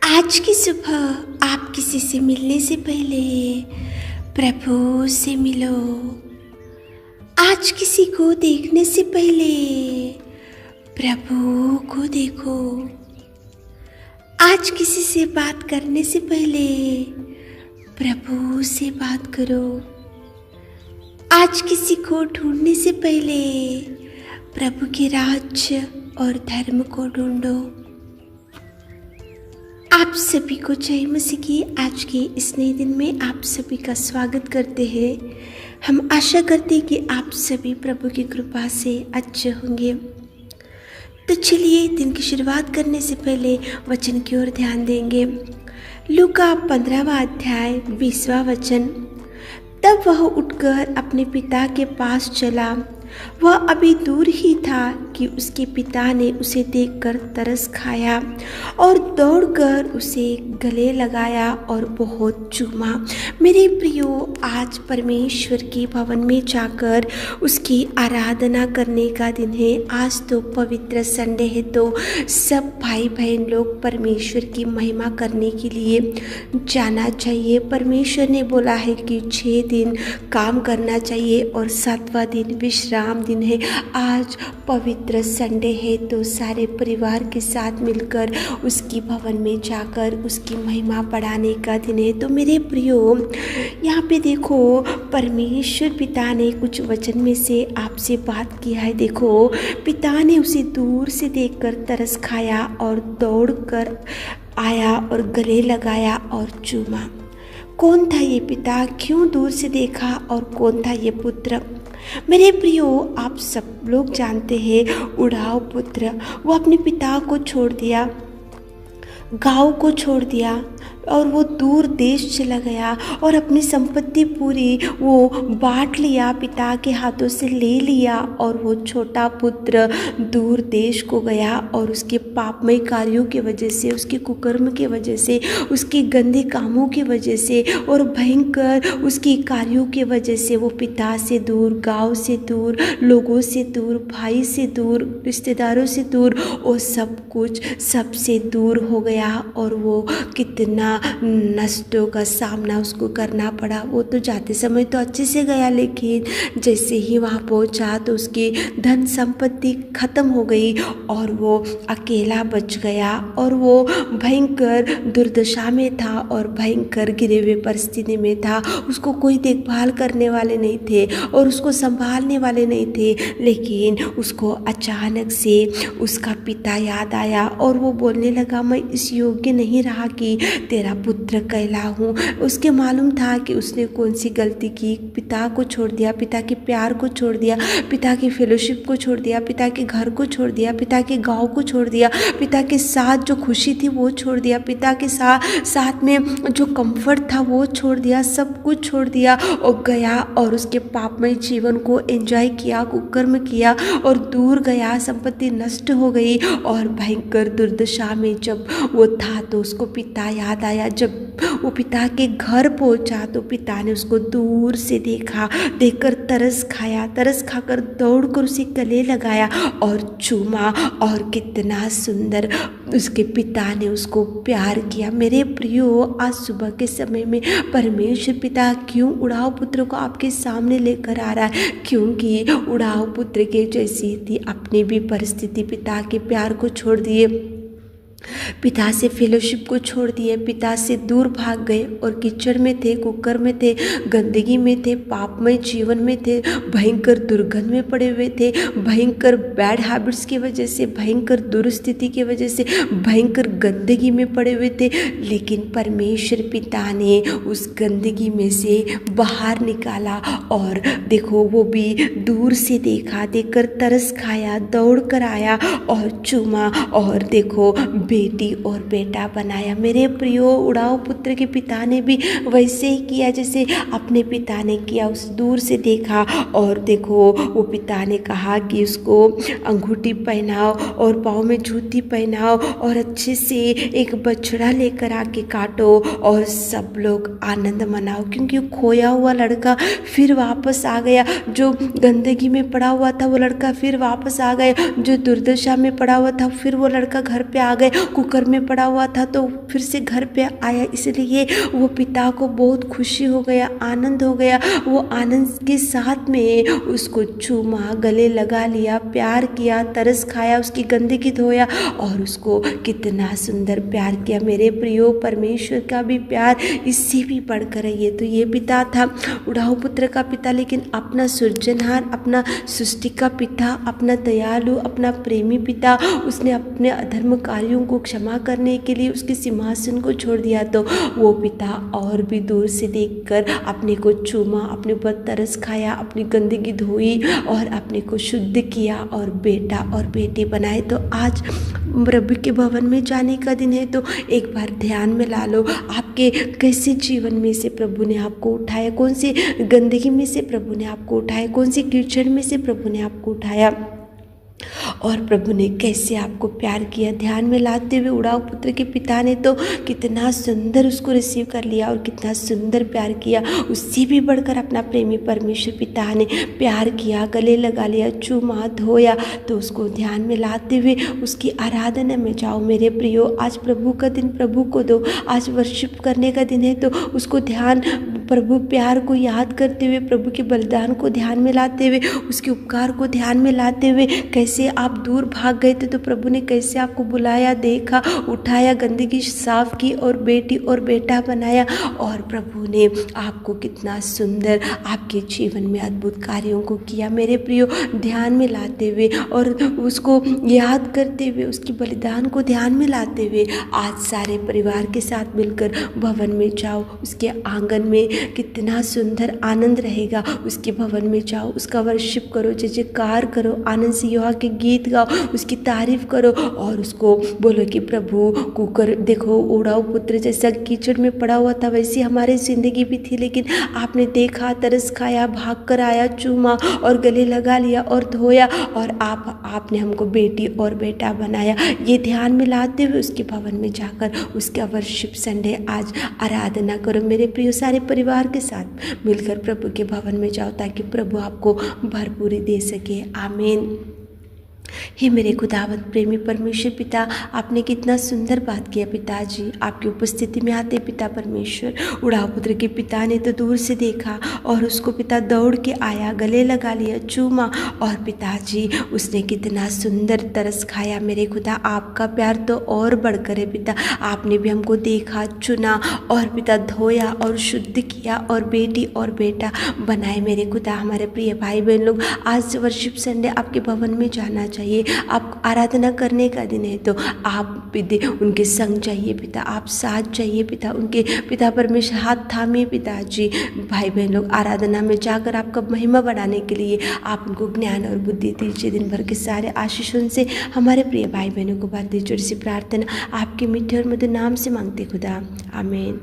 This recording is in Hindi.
आज की सुबह आप किसी से मिलने से पहले प्रभु से मिलो। आज किसी को देखने से पहले प्रभु को देखो। आज किसी से बात करने से पहले प्रभु से बात करो। आज किसी को ढूंढने से पहले प्रभु के राज्य और धर्म को ढूंढो। आप सभी को जय मसीह की आज के इस नए दिन में आप सभी का स्वागत करते हैं। हम आशा करते हैं कि आप सभी प्रभु की कृपा से अच्छे होंगे। तो चलिए दिन की शुरुआत करने से पहले वचन की ओर ध्यान देंगे। लूका 15वां अध्याय 20वां वचन। तब वह उठकर अपने पिता के पास चला। वह अभी दूर ही था कि उसके पिता ने उसे देखकर तरस खाया और दौड़कर उसे गले लगाया और बहुत चूमा। मेरे प्रियो, आज परमेश्वर के भवन में जाकर उसकी आराधना करने का दिन है। आज तो पवित्र संडे है, तो सब भाई बहन लोग परमेश्वर की महिमा करने के लिए जाना चाहिए। परमेश्वर ने बोला है कि 6 दिन काम करना चाहिए और 7वां दिन विश्राम दिन है। आज पवित्र संडे है, तो सारे परिवार के साथ मिलकर उसकी भवन में जाकर उसकी महिमा बढ़ाने का दिन है। तो मेरे प्रियो, यहाँ पे देखो परमेश्वर पिता ने कुछ वचन में से आपसे बात किया है। देखो, पिता ने उसे दूर से देखकर तरस खाया और दौड़कर आया और गले लगाया और चूमा। कौन था ये पिता? क्यों दूर से देखा? और कौन था ये पुत्र? मेरे प्रियो, आप सब लोग जानते हैं उड़ाव पुत्र। वो अपने पिता को छोड़ दिया, गाँव को छोड़ दिया और वो दूर देश चला गया और अपनी संपत्ति पूरी वो बांट लिया, पिता के हाथों से ले लिया। और वो छोटा पुत्र दूर देश को गया और उसके पापमय कार्यों की वजह से, उसके कुकर्म की वजह से, उसके गंदे कामों की वजह से और भयंकर उसकी कार्यों की वजह से वो पिता से दूर, गाँव से दूर, लोगों से दूर, भाई से दूर, रिश्तेदारों से दूर और सब कुछ सबसे दूर हो गया। और वो कितना नष्टों का सामना उसको करना पड़ा। वो तो जाते समय तो अच्छे से गया, लेकिन जैसे ही वहाँ पहुँचा तो उसकी धन संपत्ति खत्म हो गई और वो अकेला बच गया और वो भयंकर दुर्दशा में था और भयंकर गिरे हुए परिस्थिति में था। उसको कोई देखभाल करने वाले नहीं थे और उसको संभालने वाले नहीं थे। लेकिन उसको अचानक से उसका पिता याद आया और वो बोलने लगा, मैं इस योग्य नहीं रहा कि तेरा पुत्र कहलाऊं। उसके मालूम था कि उसने कौन सी गलती की। पिता को छोड़ दिया, पिता के प्यार को छोड़ दिया, पिता की फेलोशिप को छोड़ दिया, पिता के घर को छोड़ दिया, पिता के गांव को छोड़ दिया, पिता के साथ जो खुशी थी वो छोड़ दिया, पिता के साथ में जो कंफर्ट था वो छोड़ दिया, सब कुछ छोड़ दिया और गया और उसके पापमय जीवन को एंजॉय किया, कुकर्म किया और दूर गया। संपत्ति नष्ट हो गई और भयंकर दुर्दशा में जब वो था तो उसको पिता याद आया। जब वो पिता के घर पहुंचा तो पिता ने उसको दूर से देखा, देखकर तरस खाया, तरस खाकर दौड़कर उसे गले लगाया और चूमा। और कितना सुंदर उसके पिता ने उसको प्यार किया। मेरे प्रियो, आज सुबह के समय में परमेश्वर पिता क्यों उड़ाव पुत्र को आपके सामने लेकर आ रहा है? क्योंकि उड़ाव पुत्र के जैसी थी अपनी भी परिस्थिति। पिता के प्यार को छोड़ दिए, पिता से फेलोशिप को छोड़ दिए, पिता से दूर भाग गए और कीचड़ में थे, कुकर में थे, गंदगी में थे, पापमय जीवन में थे, भयंकर दुर्गंध में पड़े हुए थे, भयंकर बैड हैबिट्स की वजह से, भयंकर दुर्स्थिति की वजह से, भयंकर गंदगी में पड़े हुए थे। लेकिन परमेश्वर पिता ने उस गंदगी में से बाहर निकाला और देखो वो भी दूर से देखा, देखकर तरस खाया, दौड़ कर आया और चूमा और देखो बेटी और बेटा बनाया। मेरे प्रियो, उड़ाव पुत्र के पिता ने भी वैसे ही किया जैसे अपने पिता ने किया। उस दूर से देखा और देखो वो पिता ने कहा कि उसको अंगूठी पहनाओ और पाँव में जूती पहनाओ और अच्छे से एक बछड़ा लेकर आके काटो और सब लोग आनंद मनाओ, क्योंकि खोया हुआ लड़का फिर वापस आ गया। जो गंदगी में पड़ा हुआ था वो लड़का फिर वापस आ गया, जो दुर्दशा में पड़ा हुआ था फिर वो लड़का घर पे आ गए कुकर में पड़ा हुआ था तो फिर से घर पे आया, इसलिए वो पिता को बहुत खुशी हो गया, आनंद हो गया। वो आनंद के साथ में उसको चूमा, गले लगा लिया, प्यार किया, तरस खाया, उसकी गंदगी धोया और उसको कितना सुंदर प्यार किया। मेरे प्रियो, परमेश्वर का भी प्यार इससे भी बढ़कर है। ये पिता था उड़ाऊ पुत्र का पिता, लेकिन अपना सृजनहार, अपना सृष्टि का पिता, अपना दयालु, अपना प्रेमी पिता, उसने अपने अधर्म कार्यों को क्षमा करने के लिए उसके सिंहासन को छोड़ दिया। तो वो पिता और भी दूर से देखकर अपने को चूमा, अपने ऊपर तरस खाया, अपनी गंदगी धोई और अपने को शुद्ध किया और बेटा और बेटी बनाए। तो आज प्रभु के भवन में जाने का दिन है, तो एक बार ध्यान में ला लो आपके कैसे जीवन में से प्रभु ने आपको उठाया, कौन सी गंदगी में से प्रभु ने आपको उठाया, कौन सी कीचड़ में से प्रभु ने आपको उठाया और प्रभु ने कैसे आपको प्यार किया। ध्यान में लाते हुए उड़ाऊ पुत्र के पिता ने तो कितना सुंदर उसको रिसीव कर लिया और कितना सुंदर प्यार किया। उससे भी बढ़कर अपना प्रेमी परमेश्वर पिता ने प्यार किया, गले लगा लिया, चूमा, धोया। तो उसको ध्यान में लाते हुए उसकी आराधना में जाओ मेरे प्रियो। आज प्रभु का दिन प्रभु को दो, आज वर्शिप करने का दिन है, तो उसको ध्यान, प्रभु प्यार को याद करते हुए, प्रभु के बलिदान को ध्यान में लाते हुए, उसके उपकार को ध्यान में लाते हुए, कैसे आप दूर भाग गए थे तो प्रभु ने कैसे आपको बुलाया, देखा, उठाया, गंदगी साफ की और बेटी और बेटा बनाया और प्रभु ने आपको कितना सुंदर आपके जीवन में अद्भुत कार्यों को किया। मेरे प्रियो, ध्यान में लाते हुए और उसको याद करते हुए, उसकी बलिदान को ध्यान में लाते हुए आज सारे परिवार के साथ मिलकर भवन में जाओ। उसके आंगन में कितना सुंदर आनंद रहेगा। उसके भवन में जाओ, उसका वर्शिप करो, जय जयकार करो, आनंद से यहोवा के गीत गाओ, उसकी तारीफ करो और उसको बोलो कि प्रभु कुकर देखो, उड़ाऊ पुत्र जैसा कीचड़ में पड़ा हुआ था वैसी हमारी ज़िंदगी भी थी, लेकिन आपने देखा, तरस खाया, भाग कर आया, चूमा और गले लगा लिया और धोया और आपने हमको बेटी और बेटा बनाया। ये ध्यान में लाते हुए उसके भवन में जाकर उसका वर्शिप संडे आज आराधना करो। मेरे प्रिय, सारे परिवार के साथ मिलकर प्रभु के भवन में जाओ ताकि प्रभु आपको भरपूरी दे सके। आमीन। हे मेरे खुदावंद प्रेमी परमेश्वर पिता, आपने कितना सुंदर बात किया पिताजी। आपकी उपस्थिति में आते पिता परमेश्वर, उड़ाऊ पुत्र के पिता ने तो दूर से देखा और उसको पिता दौड़ के आया, गले लगा लिया, चूमा और पिताजी उसने कितना सुंदर तरस खाया। मेरे खुदा, आपका प्यार तो और बढ़कर है पिता। आपने भी हमको देखा, चुना और पिता धोया और शुद्ध किया और बेटी और बेटा बनाए। मेरे खुदा, हमारे प्रिय भाई बहन लोग आज वर्शिप संडे आपके भवन में जाना चाहिए। आप आराधना करने का दिन है तो आप उनके संग चाहिए पिता, आप साथ चाहिए पिता, उनके पिता परमेश्वर हाथ थामिए पिताजी। भाई बहन लोग आराधना में जाकर आपका महिमा बढ़ाने के लिए आप उनको ज्ञान और बुद्धि दीजिए। दिन भर के सारे आशीषों से हमारे प्रिय भाई बहनों को बातें छोटी सी प्रार्थना आपके मीठे और मधुर नाम से मांगते खुदा, आमीन।